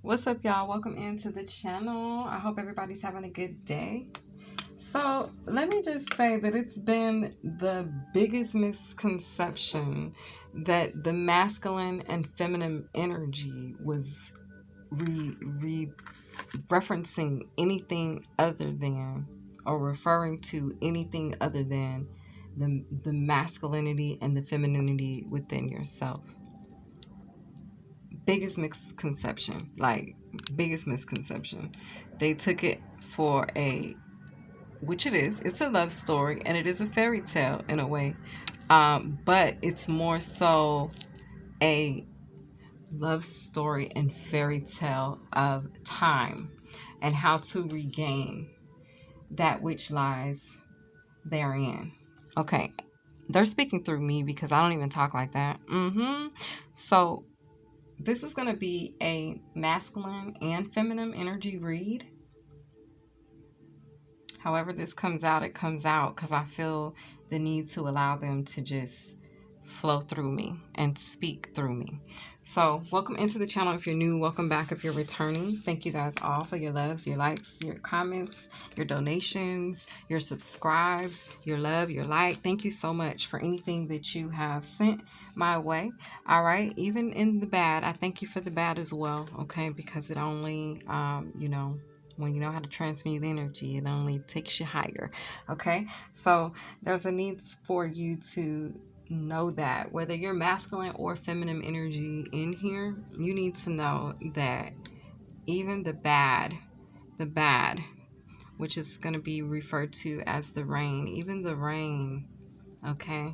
What's up, y'all? Welcome into the channel. I hope everybody's having a good day. So let me just say that it's been the biggest misconception that the masculine and feminine energy was referencing anything other than, or referring to anything other than the masculinity and the femininity within yourself. Biggest misconception, like biggest misconception. They took it for which it is, it's a love story and it is a fairy tale in a way, but it's more so a love story and fairy tale of time and how to regain that which lies therein. Okay, they're speaking through me because I don't even talk like that. So this is going to be a masculine and feminine energy read. However this comes out, it comes out because I feel the need to allow them to just flow through me and speak through me. So welcome into the channel if you're new. Welcome back if you're returning. Thank you guys all for your loves, your likes, your comments, your donations, your subscribes, your love, your like. Thank you so much for anything that you have sent my way. All right, even in the bad, I thank you for the bad as well. Okay, because it only when you know how to transmute energy, it only takes you higher. Okay, so there's a need for you to know that whether you're masculine or feminine energy in here, you need to know that even the bad, which is going to be referred to as the rain, even the rain, okay,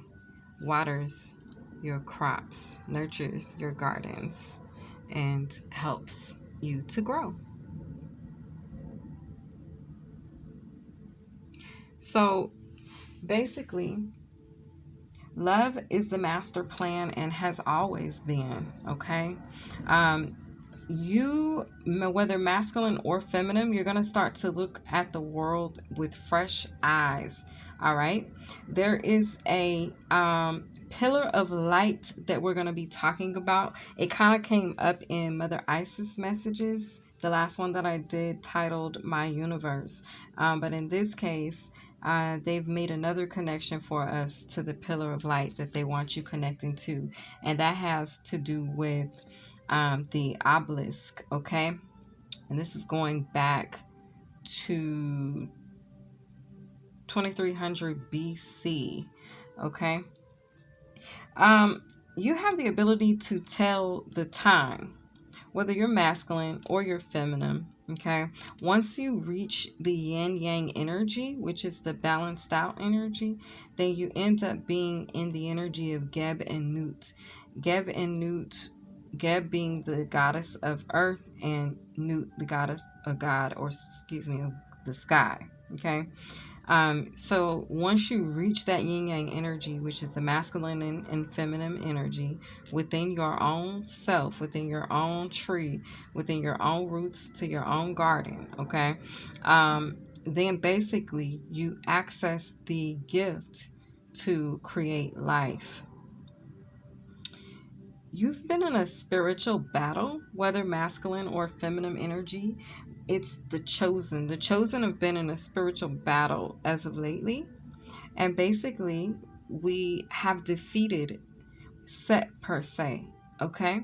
waters your crops, nurtures your gardens, and helps you to grow. So basically, love is the master plan and has always been, okay? You, whether masculine or feminine, you're going to start to look at the world with fresh eyes, all right? There is a pillar of light that we're going to be talking about. It kind of came up in Mother Isis messages, the last one that I did titled My Universe. But in this case, they've made another connection for us to the pillar of light that they want you connecting to. And that has to do with the obelisk, okay? And this is going back to 2300 BC, okay? You have the ability to tell the time, whether you're masculine or you're feminine. Okay, once you reach the yin yang energy, which is the balanced out energy, then you end up being in the energy of Geb and Nut. Geb and Nut, Geb being the goddess of earth and Nut the goddess of God, or excuse me, of the sky. Okay, so once you reach that yin yang energy, which is the masculine and feminine energy within your own self, within your own tree, within your own roots to your own garden, okay, then basically you access the gift to create life. You've been in a spiritual battle, whether masculine or feminine energy. It's the chosen. The chosen have been in a spiritual battle as of lately. And basically, we have defeated Set per se. Okay?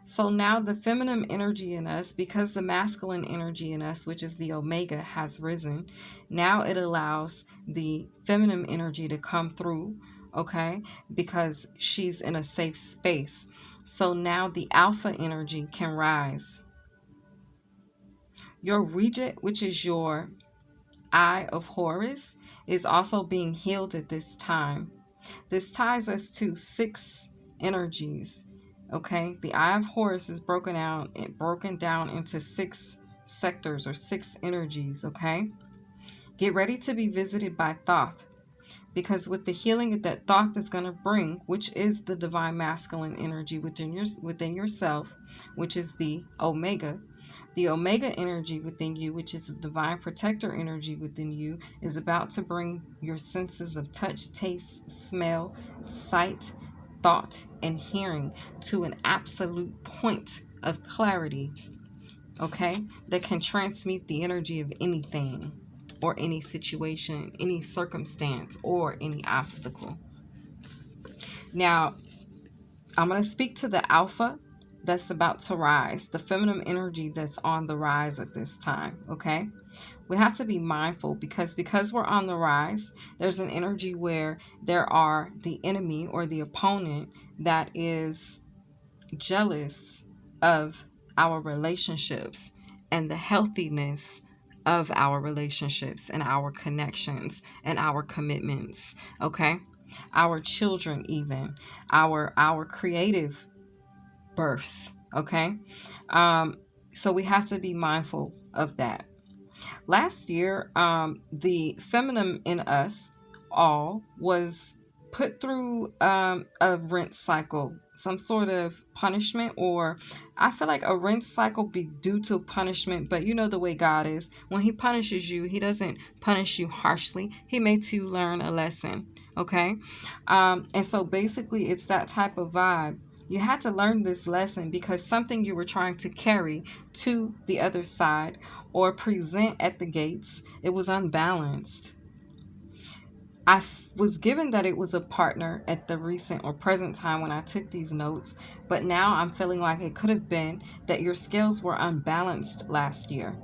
So now the feminine energy in us, because the masculine energy in us, which is the Omega, has risen, now it allows the feminine energy to come through, okay? Because she's in a safe space. So now the alpha energy can rise. Your regent, which is your Eye of Horus, is also being healed at this time. This ties us to 6 energies. Okay, the Eye of Horus is broken down into 6 sectors or 6 energies. Okay, get ready to be visited by Thoth, because with the healing that Thoth is going to bring, which is the divine masculine energy within yourself, which is the Omega. The Omega energy within you, which is the divine protector energy within you, is about to bring your senses of touch, taste, smell, sight, thought, and hearing to an absolute point of clarity okay, that can transmute the energy of anything or any situation, any circumstance, or any obstacle. Now, I'm going to speak to the alpha that's about to rise, the feminine energy that's on the rise at this time, okay? We have to be mindful because we're on the rise, there's an energy where there are the enemy or the opponent that is jealous of our relationships and the healthiness of our relationships and our connections and our commitments, okay? Our children, even our creative births, okay? So we have to be mindful of that. Last year, the feminine in us all was put through a rinse cycle, some sort of punishment, or I feel like a rinse cycle be due to punishment, but you know the way God is. When he punishes you, he doesn't punish you harshly. He makes you learn a lesson, okay? And so basically it's that type of vibe. You had to learn this lesson because something you were trying to carry to the other side or present at the gates, it was unbalanced. I was given that it was a partner at the recent or present time when I took these notes, but now I'm feeling like it could have been that your scales were unbalanced last year,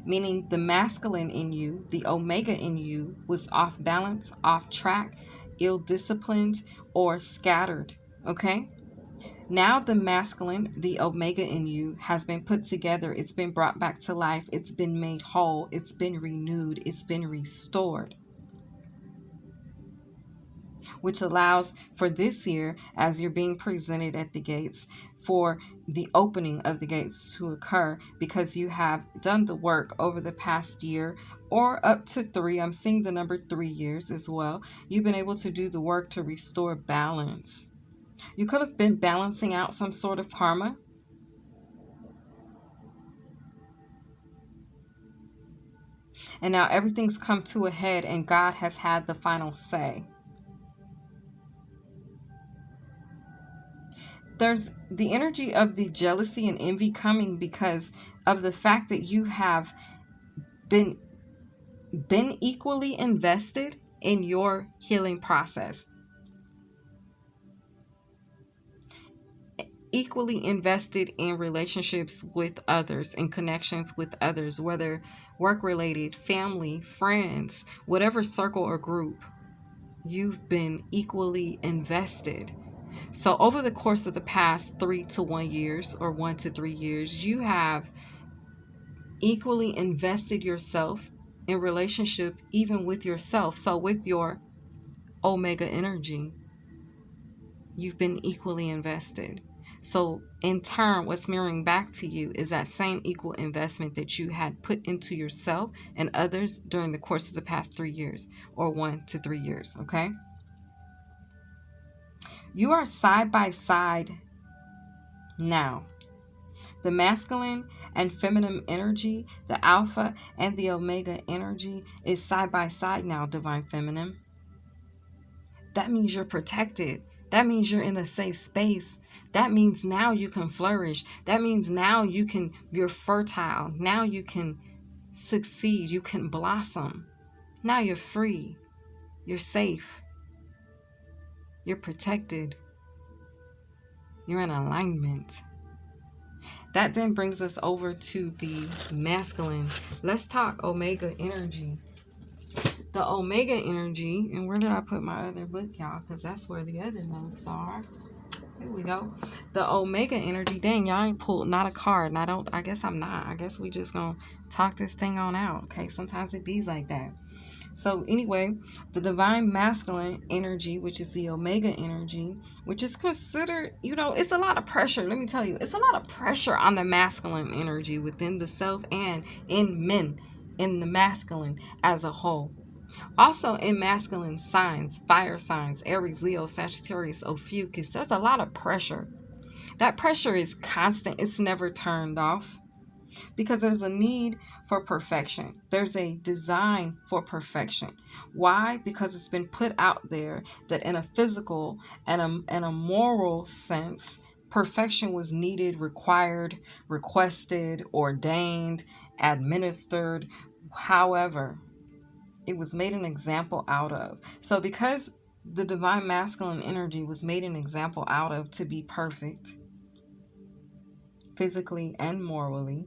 meaning the masculine in you, the omega in you, was off balance, off track, ill disciplined, or scattered. Okay? Now the masculine, the omega in you, has been put together. It's been brought back to life. It's been made whole. It's been renewed. It's been restored, which allows for this year, as you're being presented at the gates, for the opening of the gates to occur because you have done the work over the past year or up to 3. I'm seeing the number 3 years as well. You've been able to do the work to restore balance. You could have been balancing out some sort of karma. And now everything's come to a head and God has had the final say. There's the energy of the jealousy and envy coming because of the fact that you have been equally invested in your healing process. Equally invested in relationships with others, in connections with others, whether work related, family, friends, whatever circle or group, you've been equally invested. So over the course of the past 3 to 1 years or 1 to 3 years, you have equally invested yourself in relationship, even with yourself. So with your omega energy, you've been equally invested. So in turn, what's mirroring back to you is that same equal investment that you had put into yourself and others during the course of the past 3 years or 1 to 3 years, okay? You are side by side now. The masculine and feminine energy, the alpha and the omega energy is side by side now, divine feminine. That means you're protected. That means you're in a safe space. That means now you can flourish. That means now you're fertile. Now you can succeed. You can blossom. Now you're free. You're safe. You're protected. You're in alignment. That then brings us over to the masculine. Let's talk omega energy. The omega energy, and where did I put my other book, y'all? Because that's where the other notes are. Here we go. The omega energy. Dang, y'all ain't pulled not a card. And I guess I'm not. I guess we just gonna talk this thing on out. Okay, sometimes it bees like that. So anyway, the divine masculine energy, which is the omega energy, which is considered, it's a lot of pressure. Let me tell you, it's a lot of pressure on the masculine energy within the self and in men, in the masculine as a whole. Also in masculine signs, fire signs, Aries, Leo, Sagittarius, Ophiuchus, there's a lot of pressure. That pressure is constant. It's never turned off. Because there's a need for perfection. There's a design for perfection. Why? Because it's been put out there that in a physical and a moral sense, perfection was needed, required, requested, ordained, administered. However, it was made an example out of. So because the divine masculine energy was made an example out of to be perfect, physically and morally,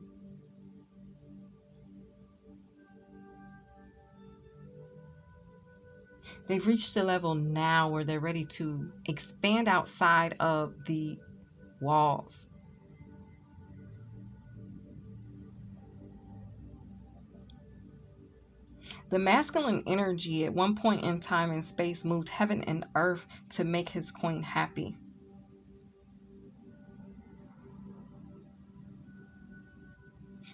they've reached a level now where they're ready to expand outside of the walls. The masculine energy at one point in time and space moved heaven and earth to make his queen happy.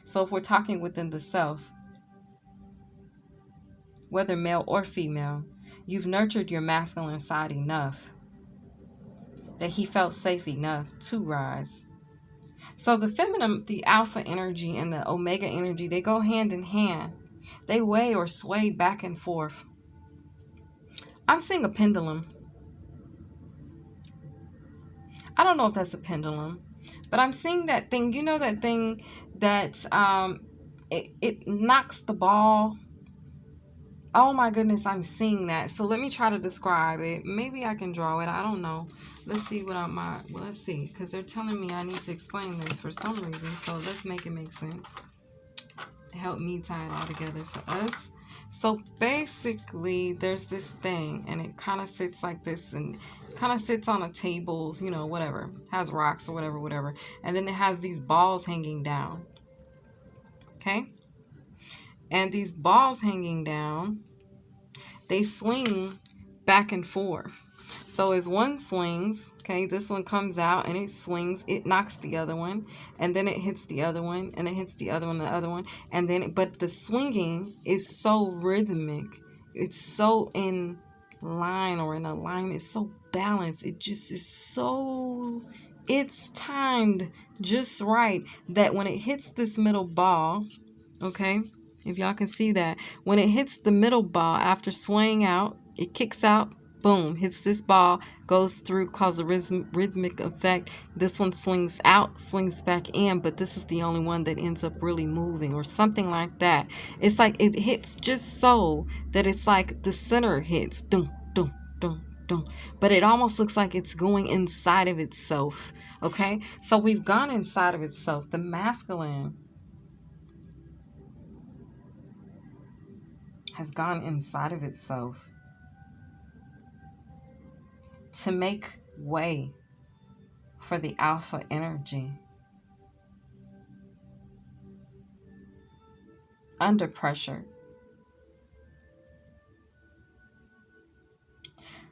So if we're talking within the self, whether male or female, you've nurtured your masculine side enough that he felt safe enough to rise. So the feminine, the alpha energy and the omega energy, they go hand in hand. They weigh or sway back and forth. I'm seeing a pendulum. I don't know if that's a pendulum, but I'm seeing that thing. You know that thing that it knocks the ball. Oh my goodness, I'm seeing that. So let me try to describe it. Maybe I can draw it. I don't know. Let's see what let's see, because they're telling me I need to explain this for some reason. So let's make it make sense. Help me tie it all together for us. So basically there's this thing and it kind of sits like this and kind of sits on a table, you know, whatever, has rocks or whatever, and then it has these balls hanging down. Okay, and these balls hanging down, they swing back and forth. So as one swings, okay, this one comes out and it swings, it knocks the other one, and then it hits the other one, and it hits the other one, the other one, and then, but the swinging is so rhythmic, it's so in line or in alignment, it's so balanced, it just is so, it's timed just right that when it hits this middle ball, okay, if y'all can see that, when it hits the middle ball after swaying out, it kicks out, boom, hits this ball, goes through, causes a rhythmic effect. This one swings out, swings back in, but this is the only one that ends up really moving or something like that. It's like it hits just so that it's like the center hits, dum, dum, dum, dum, but it almost looks like it's going inside of itself. Okay, so we've gone inside of itself. The masculine has gone inside of itself to make way for the alpha energy. Under pressure.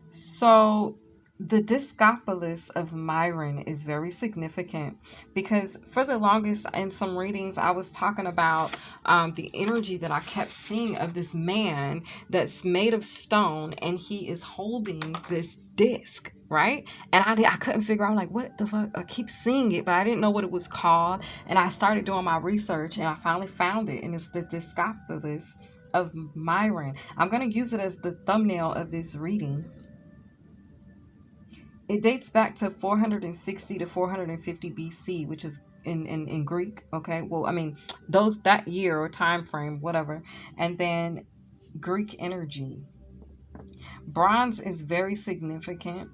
So the Discopolis of Myron is very significant because for the longest in some readings I was talking about the energy that I kept seeing of this man that's made of stone and he is holding this disc, right? And I couldn't figure out, like, what the fuck? I keep seeing it, but I didn't know what it was called, and I started doing my research and I finally found it, and it's the Discopolis of Myron. I'm going to use it as the thumbnail of this reading. It dates back to 460 to 450 BC, which is in Greek. Okay, well, I mean, that year or time frame, whatever. And then Greek energy. Bronze is very significant.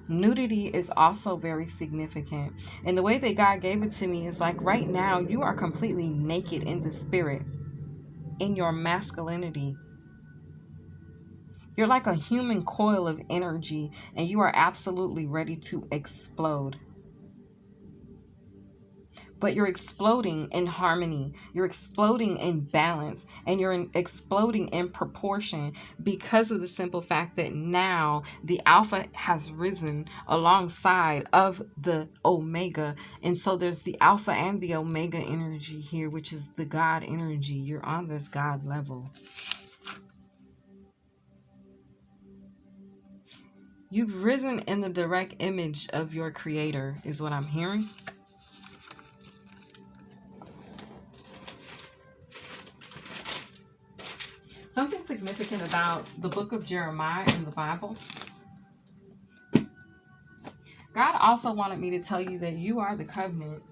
Nudity is also very significant. And the way that God gave it to me is like right now you are completely naked in the spirit, in your masculinity. You're like a human coil of energy and you are absolutely ready to explode. But you're exploding in harmony. You're exploding in balance. And you're exploding in proportion because of the simple fact that now the alpha has risen alongside of the omega. And so there's the alpha and the omega energy here, which is the God energy. You're on this God level. You've risen in the direct image of your creator, is what I'm hearing. Something significant about the book of Jeremiah in the Bible. God also wanted me to tell you that you are the covenant.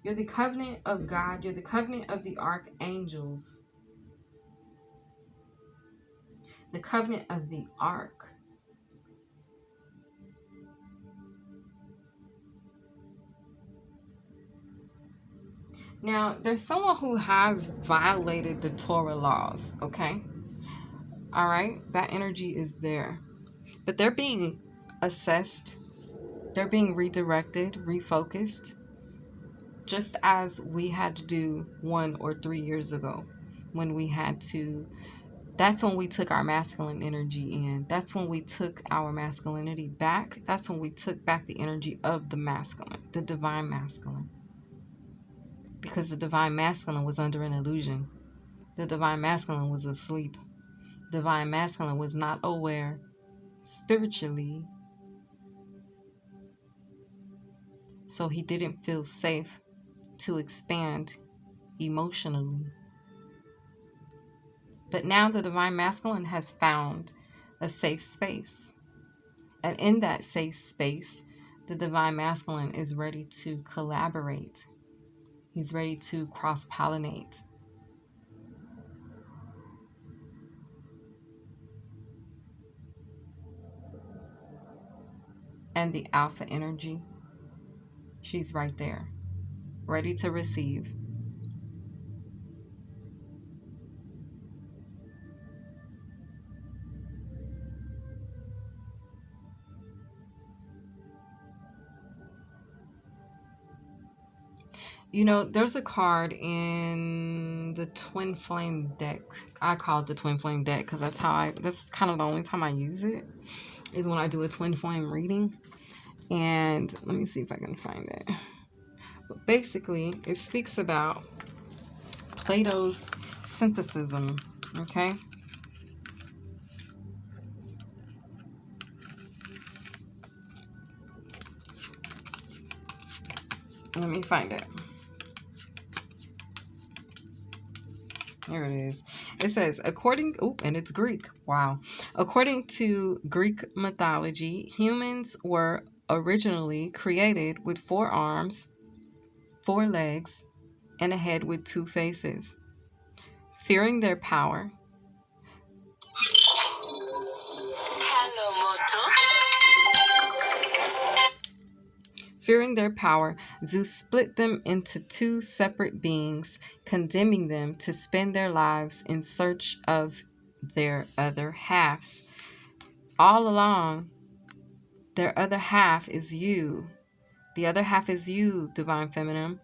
You're the covenant of God. You're the covenant of the archangels. The covenant of the ark. Now, there's someone who has violated the Torah laws, okay? All right? That energy is there. But they're being assessed. They're being redirected, refocused, just as we had to do 1 or 3 years ago when we had to. That's when we took our masculine energy in. That's when we took our masculinity back. That's when we took back the energy of the masculine, the divine masculine. Because the divine masculine was under an illusion. The divine masculine was asleep. Divine masculine was not aware spiritually. So he didn't feel safe to expand emotionally. But now the divine masculine has found a safe space. And in that safe space, the divine masculine is ready to collaborate. He's ready to cross-pollinate. And the alpha energy, she's right there, ready to receive. You know, there's a card in the Twin Flame deck. I call it the Twin Flame deck because that's kind of the only time I use it, is when I do a Twin Flame reading. And let me see if I can find it. But basically, it speaks about Plato's synthesis, okay? Let me find it. Here it is. It says, and it's Greek. Wow. According to Greek mythology, humans were originally created with 4 arms, 4 legs, and a head with 2 faces. Fearing their power, Zeus split them into 2 separate beings, condemning them to spend their lives in search of their other halves. All along, their other half is you. The other half is you, divine feminine.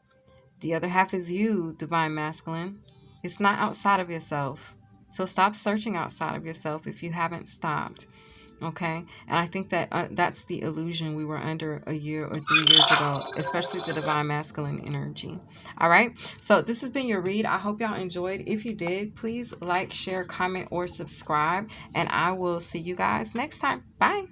The other half is you, divine masculine. It's not outside of yourself. So stop searching outside of yourself if you haven't stopped. Okay? And I think that that's the illusion we were under a year or 3 years ago, especially the divine masculine energy. All right? So this has been your read. I hope y'all enjoyed. If you did, please like, share, comment, or subscribe. And I will see you guys next time. Bye.